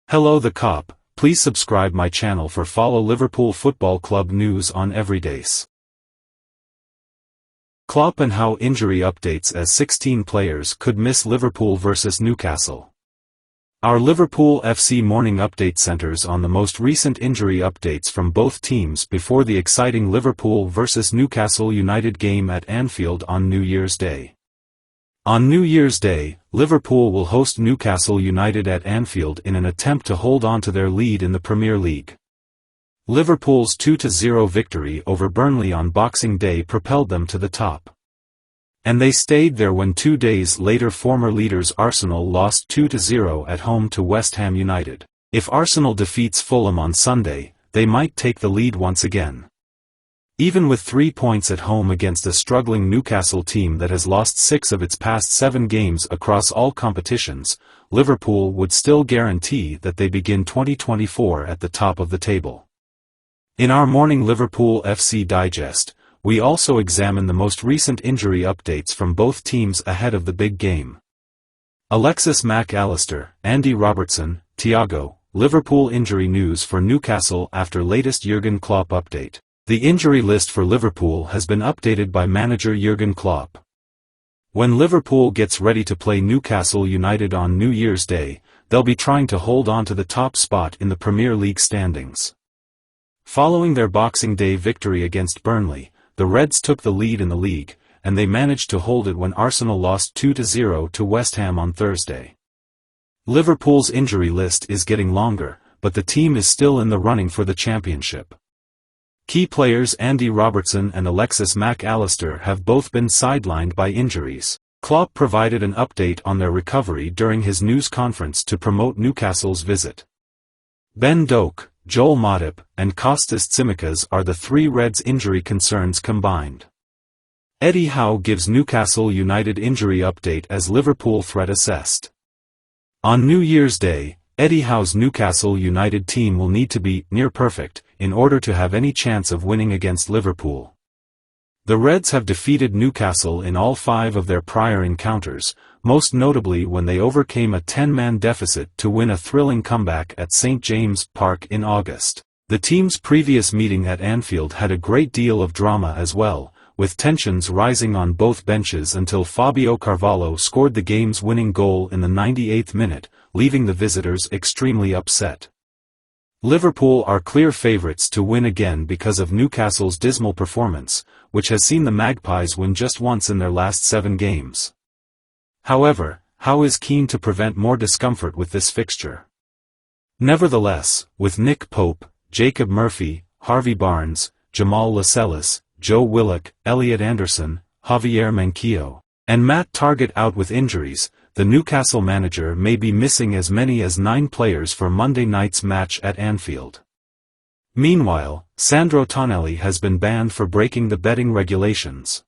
Hello the cop, please subscribe my channel for follow Liverpool Football Club news on every days. Klopp and how injury updates as 16 players could miss Liverpool vs Newcastle. Our Liverpool FC morning update centers on the most recent injury updates from both teams before the exciting Liverpool vs Newcastle United game at Anfield on New Year's Day. On New Year's Day, Liverpool will host Newcastle United at Anfield in an attempt to hold on to their lead in the Premier League. Liverpool's 2-0 victory over Burnley on Boxing Day propelled them to the top. And they stayed there when 2 days later former leaders Arsenal lost 2-0 at home to West Ham United. If Arsenal defeats Fulham on Sunday, they might take the lead once again. Even with 3 points at home against a struggling Newcastle team that has lost 6 of its past 7 games across all competitions, Liverpool would still guarantee that they begin 2024 at the top of the table. In our morning Liverpool FC Digest, we also examine the most recent injury updates from both teams ahead of the big game. Alexis Mac Allister, Andy Robertson, Thiago, Liverpool injury news for Newcastle after latest Jurgen Klopp update. The injury list for Liverpool has been updated by manager Jurgen Klopp. When Liverpool gets ready to play Newcastle United on New Year's Day, they'll be trying to hold on to the top spot in the Premier League standings. Following their Boxing Day victory against Burnley, the Reds took the lead in the league, and they managed to hold it when Arsenal lost 2-0 to West Ham on Thursday. Liverpool's injury list is getting longer, but the team is still in the running for the championship. Key players Andy Robertson and Alexis Mac Allister have both been sidelined by injuries. Klopp provided an update on their recovery during his news conference to promote Newcastle's visit. Ben Doak, Joel Matip, and Kostas Tsimikas are the 3 Reds injury concerns combined. Eddie Howe gives Newcastle United injury update as Liverpool threat assessed. On New Year's Day, Eddie Howe's Newcastle United team will need to be near perfect in order to have any chance of winning against Liverpool. The Reds have defeated Newcastle in all 5 of their prior encounters, most notably when they overcame a 10-man deficit to win a thrilling comeback at St James' Park in August. The team's previous meeting at Anfield had a great deal of drama as well, with tensions rising on both benches until Fabio Carvalho scored the game's winning goal in the 98th minute, leaving the visitors extremely upset. Liverpool are clear favourites to win again because of Newcastle's dismal performance, which has seen the Magpies win just once in their last 7 games. However, Howe is keen to prevent more discomfort with this fixture. Nevertheless, with Nick Pope, Jacob Murphy, Harvey Barnes, Jamal Lascelles, Joe Willock, Elliot Anderson, Javier Manquillo, and Matt Targett out with injuries, the Newcastle manager may be missing as many as 9 players for Monday night's match at Anfield. Meanwhile, Sandro Tonelli has been banned for breaking the betting regulations.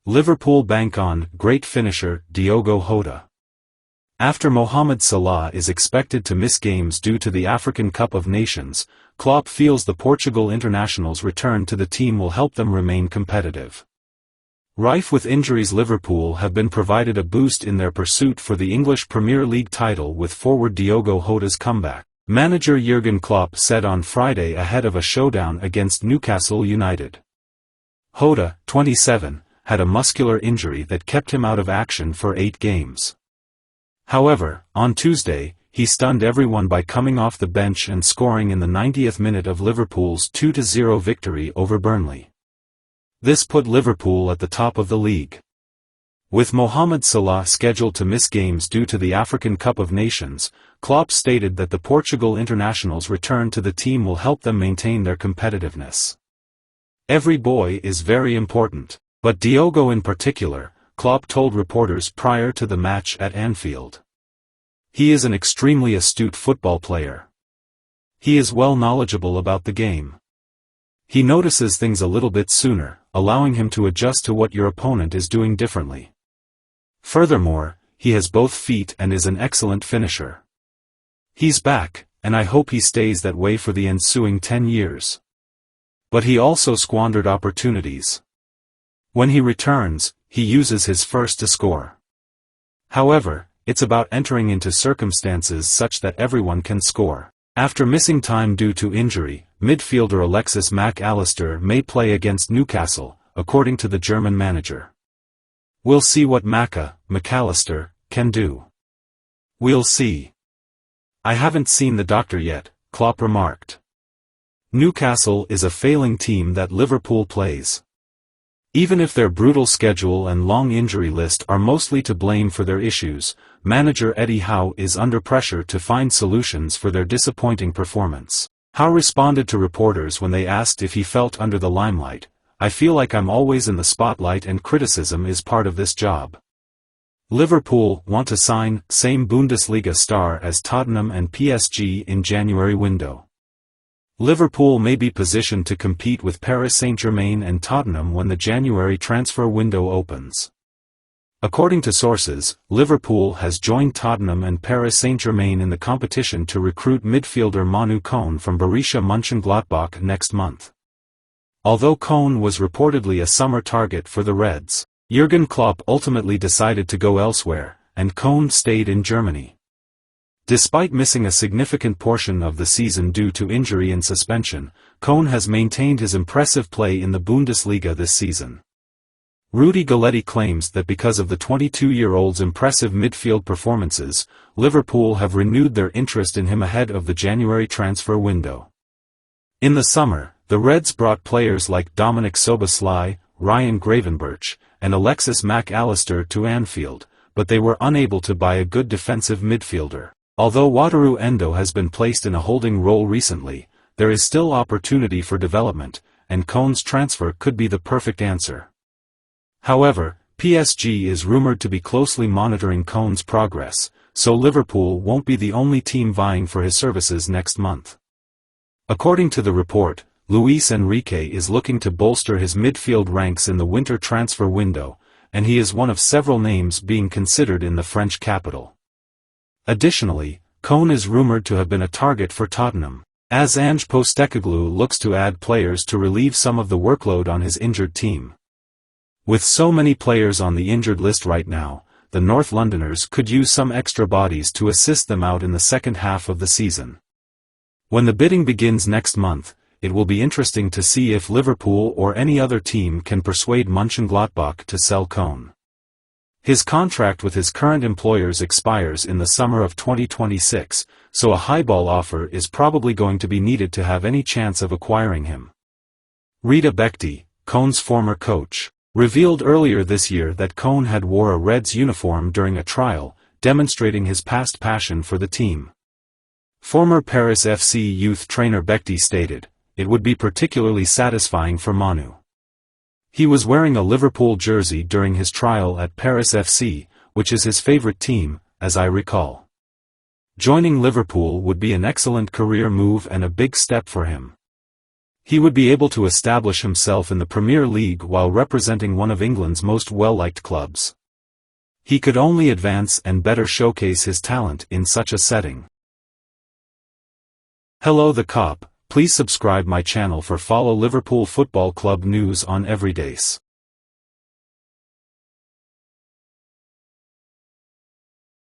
Liverpool bank on great finisher Diogo Jota. After Mohamed Salah is expected to miss games due to the African Cup of Nations, Klopp feels the Portugal international's return to the team will help them remain competitive. Rife with injuries, Liverpool have been provided a boost in their pursuit for the English Premier League title with forward Diogo Jota's comeback, manager Jurgen Klopp said on Friday ahead of a showdown against Newcastle United. Jota, 27, had a muscular injury that kept him out of action for 8 games. However, on Tuesday, he stunned everyone by coming off the bench and scoring in the 90th minute of Liverpool's 2-0 victory over Burnley. This put Liverpool at the top of the league. With Mohamed Salah scheduled to miss games due to the African Cup of Nations, Klopp stated that the Portugal international's return to the team will help them maintain their competitiveness. Every boy is very important, but Diogo in particular, Klopp told reporters prior to the match at Anfield. He is an extremely astute football player. He is well knowledgeable about the game. He notices things a little bit sooner, allowing him to adjust to what your opponent is doing differently. Furthermore, he has both feet and is an excellent finisher. He's back, and I hope he stays that way for the ensuing 10 years. But he also squandered opportunities. When he returns, he uses his first to score. However, it's about entering into circumstances such that everyone can score. After missing time due to injury, midfielder Alexis Mac Allister may play against Newcastle, according to the German manager. We'll see what McAllister can do. We'll see. I haven't seen the doctor yet, Klopp remarked. Newcastle is a failing team that Liverpool plays. Even if their brutal schedule and long injury list are mostly to blame for their issues, manager Eddie Howe is under pressure to find solutions for their disappointing performance. Howe responded to reporters when they asked if he felt under the limelight. "I feel like I'm always in the spotlight and criticism is part of this job." Liverpool want to sign same Bundesliga star as Tottenham and PSG in January window. Liverpool may be positioned to compete with Paris Saint-Germain and Tottenham when the January transfer window opens. According to sources, Liverpool has joined Tottenham and Paris Saint-Germain in the competition to recruit midfielder Manu Koné from Borussia Mönchengladbach next month. Although Koné was reportedly a summer target for the Reds, Jurgen Klopp ultimately decided to go elsewhere, and Koné stayed in Germany. Despite missing a significant portion of the season due to injury and suspension, Koné has maintained his impressive play in the Bundesliga this season. Rudy Galletti claims that because of the 22-year-old's impressive midfield performances, Liverpool have renewed their interest in him ahead of the January transfer window. In the summer, the Reds brought players like Dominik Szoboszlai, Ryan Gravenberch, and Alexis Mac Allister to Anfield, but they were unable to buy a good defensive midfielder. Although Wataru Endo has been placed in a holding role recently, there is still opportunity for development, and Koné's transfer could be the perfect answer. However, PSG is rumored to be closely monitoring Koné's progress, so Liverpool won't be the only team vying for his services next month. According to the report, Luis Enrique is looking to bolster his midfield ranks in the winter transfer window, and he is one of several names being considered in the French capital. Additionally, Koné is rumored to have been a target for Tottenham, as Ange Postecoglou looks to add players to relieve some of the workload on his injured team. With so many players on the injured list right now, the North Londoners could use some extra bodies to assist them out in the second half of the season. When the bidding begins next month, it will be interesting to see if Liverpool or any other team can persuade Mönchengladbach to sell Koné. His contract with his current employers expires in the summer of 2026, so a highball offer is probably going to be needed to have any chance of acquiring him. Rita Bekti, Koné's former coach, revealed earlier this year that Koné had wore a Reds uniform during a trial, demonstrating his past passion for the team. Former Paris FC youth trainer Bekti stated, "It would be particularly satisfying for Manu. He was wearing a Liverpool jersey during his trial at Paris FC, which is his favorite team, as I recall. Joining Liverpool would be an excellent career move and a big step for him. He would be able to establish himself in the Premier League while representing one of England's most well-liked clubs. He could only advance and better showcase his talent in such a setting." Hello the Cop, please subscribe my channel for follow Liverpool Football Club news on everydays.